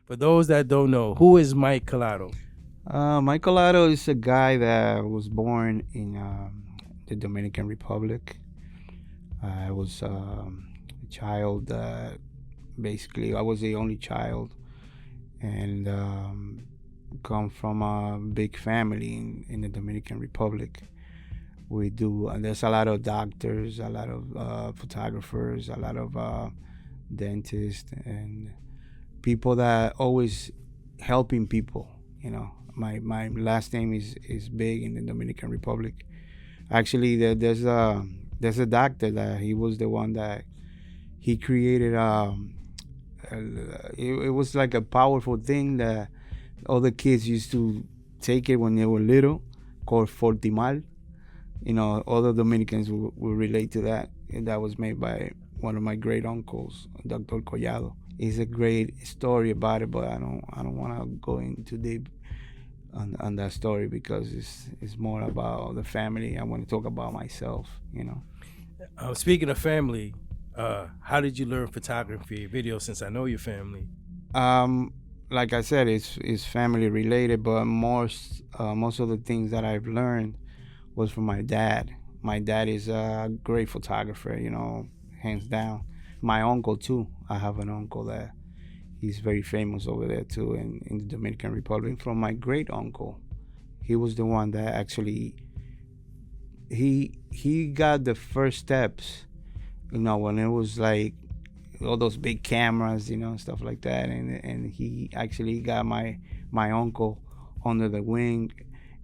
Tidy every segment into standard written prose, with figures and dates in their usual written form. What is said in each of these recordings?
For those that don't know, who is Mike Collado? Mike Collado is a guy that was born in the Dominican Republic. I was a child. Basically, I was the only child, and come from a big family in the Dominican Republic. We do. There's a lot of doctors, a lot of photographers, a lot of dentists, and people that always helping people. You know, my last name is big in the Dominican Republic. Actually, there's a doctor that he was the one that he created. It was like a powerful thing that all the kids used to take it when they were little, called Fortimal. You know, all the Dominicans will relate to that. And that was made by one of my great uncles, Dr. Collado. It's a great story about it, but I don't want to go in too deep on that story because it's more about the family. I want to talk about myself, you know. Speaking of family, how did you learn photography, video? Since I know your family. Like I said, it's family related, but most of the things that I've learned was from my dad. My dad is a great photographer, you know, hands down. My uncle too. I have an uncle that he's very famous over there too in the Dominican Republic. From my great uncle, he was the one that actually he got the first steps, you know, when it was like all those big cameras, you know, and stuff like that. And he actually got my uncle under the wing,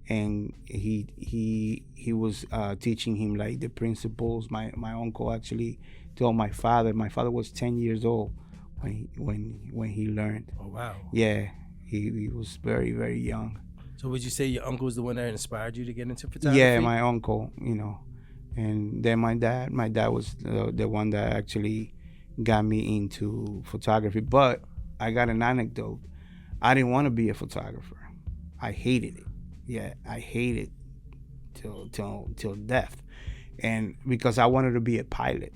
and he was teaching him like the principles. My uncle actually told my father. My father was 10 years old when he learned. Oh wow! Yeah, he was very very young. So would you say your uncle was the one that inspired you to get into photography? Yeah, my uncle, you know, and then my dad. My dad was the one that actually got me into photography. But I got an anecdote. I didn't want to be a photographer. I hated it. Yeah, I hated till death, and because I wanted to be a pilot.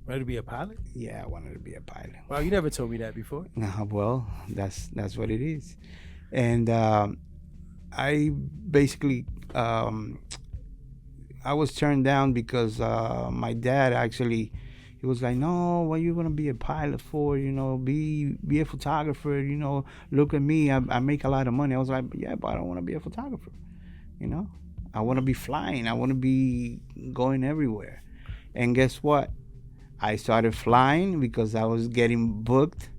Wanted to be a pilot? Yeah, I wanted to be a pilot. Wow, you never told me that before. Well, that's what it is, and I basically I was turned down because my dad actually he was like, no, what are you gonna be a pilot for? You know, be a photographer. You know, look at me, I make a lot of money. I was like, yeah, but I don't want to be a photographer. You know, I want to be flying. I want to be going everywhere. And guess what? I started flying because I was getting booked